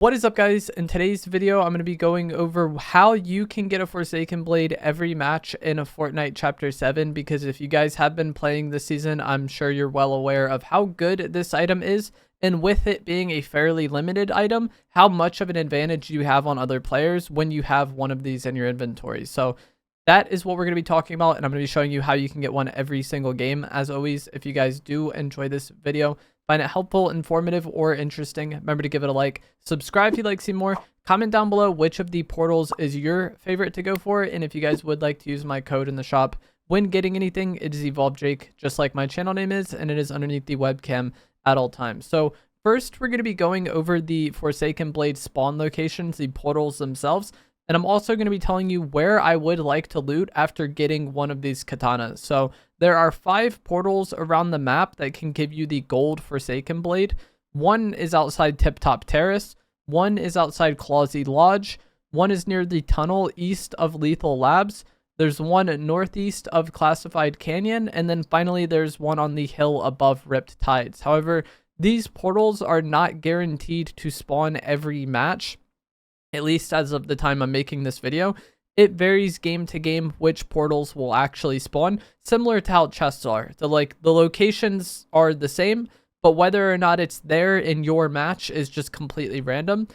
What is up, guys? In today's video, I'm going to be going over how you can get a Forsaken Blade every match in a Fortnite Chapter 7, because if you guys have been playing this season, I'm sure you're well aware of how good this item is, and with it being a fairly limited item, how much of an advantage you have on other players when you have one of these in your inventory. So that is what we're going to be talking about, and I'm going to be showing you how you can get one every single game. As always, if you guys do enjoy this video, find it helpful, informative, or interesting, remember to give it a like, subscribe if you'd like to see more, comment down below which of the portals is your favorite to go for, and if you guys would like to use my code in the shop when getting anything, it is EvolvedJake, just like my channel name is, and it is underneath the webcam at all times. So first, we're going to be going over the Forsaken Blade spawn locations, the portals themselves, and I'm also going to be telling you where I would like to loot after getting one of these katanas. So there are 5 portals around the map that can give you the gold Forsaken Blade. One is outside Tiptop Terrace. One is outside Clawsy Lodge. One is near the tunnel east of Lethal Labs. There's one northeast of Classified Canyon. And then finally, there's one on the hill above Ripped Tides. However, these portals are not guaranteed to spawn every match, at least as of the time I'm making this video. It varies game to game which portals will actually spawn, similar to how chests are. The locations are the same, but whether or not it's there in your match is just completely random.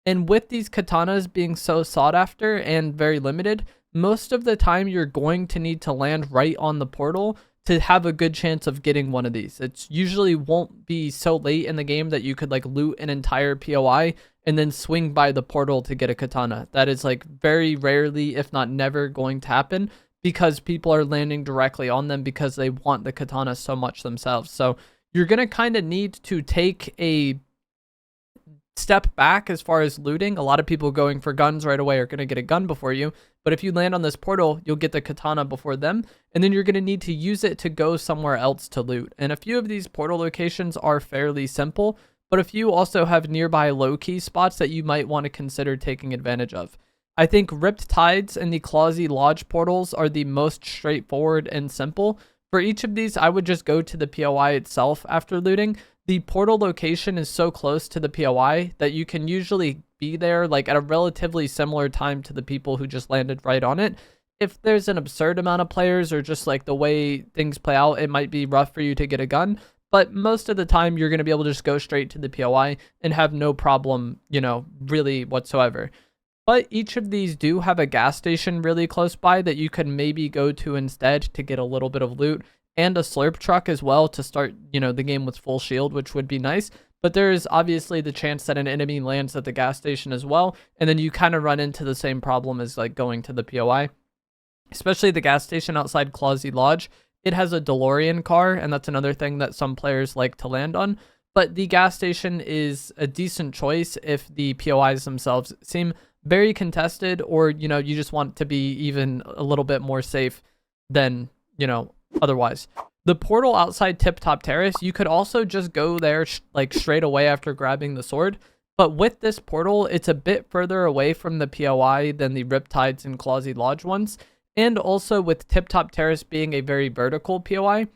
And with these katanas being so sought after and very limited, most of the time you're going to need to land right on the portal to have a good chance of getting one of these. It usually won't be so late in the game that you could loot an entire POI and then swing by the portal to get a katana. That is very rarely, if not never, going to happen, because people are landing directly on them because they want the katana so much themselves. So you're going to kind of need to take a step back as far as looting. A lot of people going for guns right away are going to get a gun before you, but if you land on this portal, you'll get the katana before them, and then you're going to need to use it to go somewhere else to loot. And a few of these portal locations are fairly simple, but a few also have nearby low-key spots that you might want to consider taking advantage of. I think Ripped Tides and the Clawsy Lodge portals are the most straightforward and simple. For each of these, I would just go to the POI itself after looting. The portal location is so close to the POI that you can usually be there at a relatively similar time to the people who just landed right on it. If there's an absurd amount of players or just the way things play out, it might be rough for you to get a gun. But most of the time, you're going to be able to just go straight to the POI and have no problem, really whatsoever. But each of these do have a gas station really close by that you could maybe go to instead to get a little bit of loot, and a slurp truck as well to start, the game with full shield, which would be nice. But there is obviously the chance that an enemy lands at the gas station as well, and then you kind of run into the same problem as going to the POI. Especially the gas station outside Clawsy Lodge. It has a DeLorean car, and that's another thing that some players like to land on. But the gas station is a decent choice if the POIs themselves seem very contested, or, you just want to be even a little bit more safe than, otherwise. The portal outside Tiptop Terrace, you could also just go there straight away after grabbing the sword. But with this portal, it's a bit further away from the POI than the Riptides and Clawsy Lodge ones. And also with Tiptop Terrace being a very vertical POI,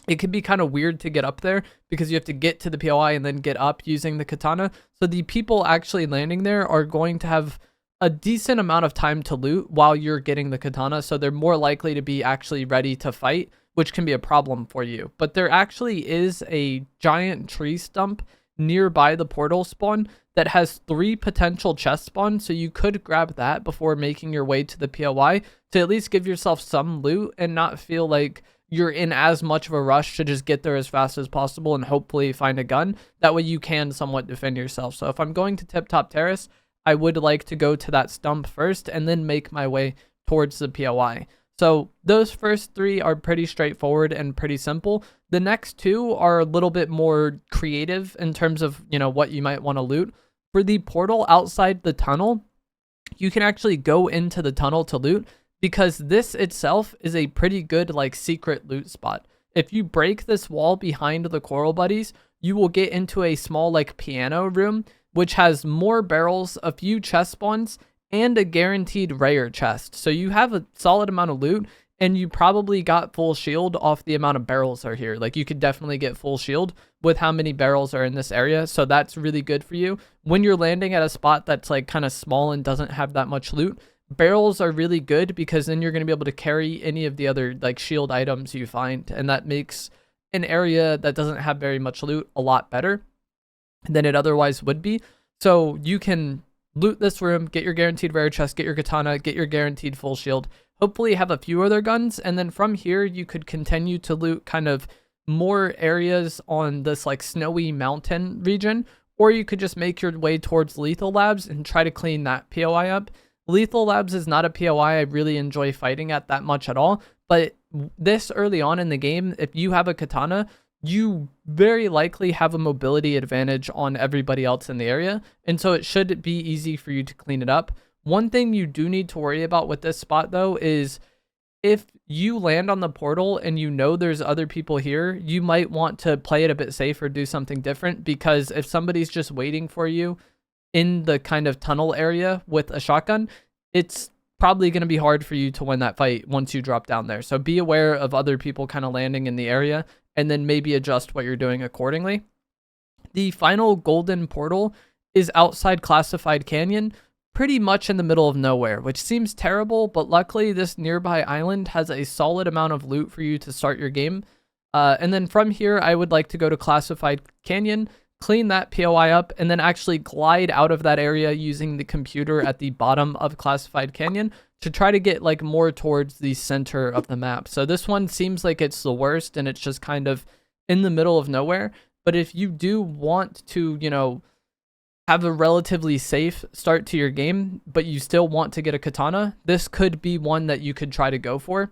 it can be kind of weird to get up there because you have to get to the POI and then get up using the katana. So the people actually landing there are going to have a decent amount of time to loot while you're getting the katana. So they're more likely to be actually ready to fight, which can be a problem for you. But there actually is a giant tree stump nearby the portal spawn that has 3 potential chest spawns, so you could grab that before making your way to the POI to at least give yourself some loot and not feel like you're in as much of a rush to just get there as fast as possible and hopefully find a gun. That way you can somewhat defend yourself. So if I'm going to Tiptop Terrace, I would like to go to that stump first and then make my way towards the POI. So those first 3 are pretty straightforward and pretty simple. The next 2 are a little bit more creative in terms of, what you might want to loot. For the portal outside the tunnel, you can actually go into the tunnel to loot, because this itself is a pretty good secret loot spot. If you break this wall behind the Coral Buddies, you will get into a small piano room, which has more barrels, a few chest spawns, and a guaranteed rare chest. So you have a solid amount of loot, and you probably got full shield off the amount of barrels are here. You could definitely get full shield with how many barrels are in this area. So that's really good for you. When you're landing at a spot that's like kind of small and doesn't have that much loot, barrels are really good because then you're going to be able to carry any of the other like shield items you find. And that makes an area that doesn't have very much loot a lot better than it otherwise would be. So you can loot this room, get your guaranteed rare chest, get your katana, get your guaranteed full shield, hopefully have a few other guns. And then from here, you could continue to loot kind of more areas on this like snowy mountain region, or you could just make your way towards Lethal Labs and try to clean that POI up. Lethal Labs is not a POI I really enjoy fighting at that much at all, but this early on in the game, if you have a katana, you very likely have a mobility advantage on everybody else in the area, and so it should be easy for you to clean it up. One thing you do need to worry about with this spot though is if you land on the portal and you know there's other people here, you might want to play it a bit safe or do something different, because if somebody's just waiting for you in the kind of tunnel area with a shotgun, it's probably going to be hard for you to win that fight once you drop down there. So be aware of other people kind of landing in the area and then maybe adjust what you're doing accordingly. The final golden portal is outside Classified Canyon, pretty much in the middle of nowhere, which seems terrible, but luckily this nearby island has a solid amount of loot for you to start your game. And then from here, I would like to go to Classified Canyon, clean that POI up, and then actually glide out of that area using the computer at the bottom of Classified Canyon to try to get like more towards the center of the map. So this one seems like it's the worst and it's just kind of in the middle of nowhere. But if you do want to, you know, have a relatively safe start to your game, but you still want to get a katana, this could be one that you could try to go for,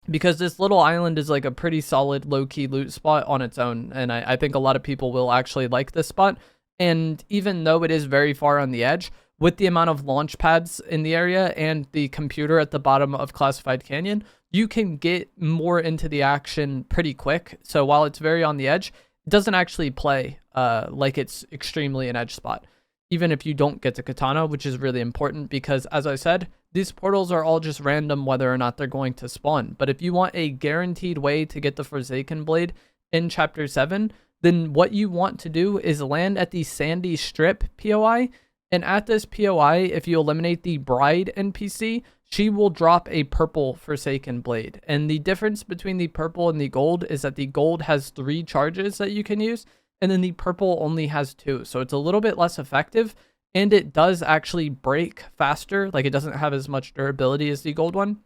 because this little island is like a pretty solid low-key loot spot on its own, and I think a lot of people will actually like this spot. And even though it is very far on the edge, with the amount of launch pads in the area and the computer at the bottom of Classified Canyon, you can get more into the action pretty quick. So while it's very on the edge, it doesn't actually play like it's extremely an edge spot, even if you don't get the katana, which is really important because, as I said, these portals are all just random whether or not they're going to spawn. But if you want a guaranteed way to get the Forsaken Blade in Chapter 7, then what you want to do is land at the Sandy Strip POI. And at this POI, if you eliminate the Bride NPC, she will drop a purple Forsaken Blade. And the difference between the purple and the gold is that the gold has 3 charges that you can use, and then the purple only has 2. So it's a little bit less effective, and it does actually break faster. Like, it doesn't have as much durability as the gold one.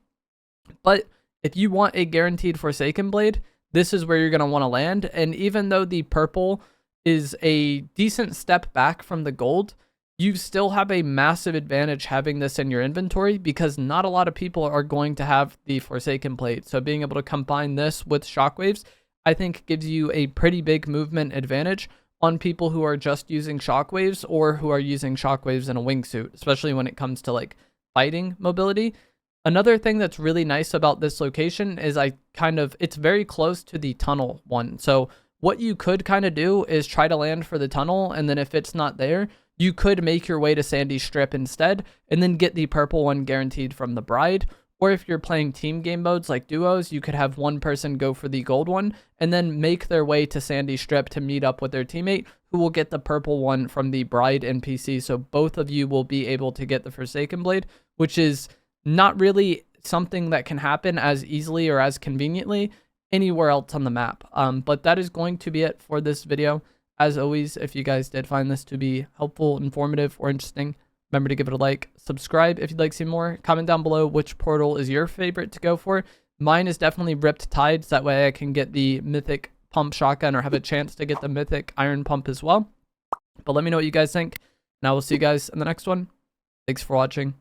But if you want a guaranteed Forsaken Blade, this is where you're going to want to land. And even though the purple is a decent step back from the gold, you still have a massive advantage having this in your inventory, because not a lot of people are going to have the Forsaken Blade. So being able to combine this with shockwaves, I think gives you a pretty big movement advantage on people who are just using shockwaves or who are using shockwaves in a wingsuit, especially when it comes to like fighting mobility. Another thing that's really nice about this location is it's very close to the tunnel one. So what you could kind of do is try to land for the tunnel, and then if it's not there, you could make your way to Sandy Strip instead, and then get the purple one guaranteed from the Bride. Or if you're playing team game modes like duos, you could have one person go for the gold one, and then make their way to Sandy Strip to meet up with their teammate, who will get the purple one from the Bride NPC. So both of you will be able to get the Forsaken Blade, which is not really something that can happen as easily or as conveniently anywhere else on the map. But that is going to be it for this video. As always, if you guys did find this to be helpful, informative, or interesting, remember to give it a like, subscribe if you'd like to see more, comment down below which portal is your favorite to go for. Mine is definitely Ripped Tides, that way I can get the mythic pump shotgun or have a chance to get the mythic iron pump as well. But let me know what you guys think, and I will see you guys in the next one. Thanks for watching.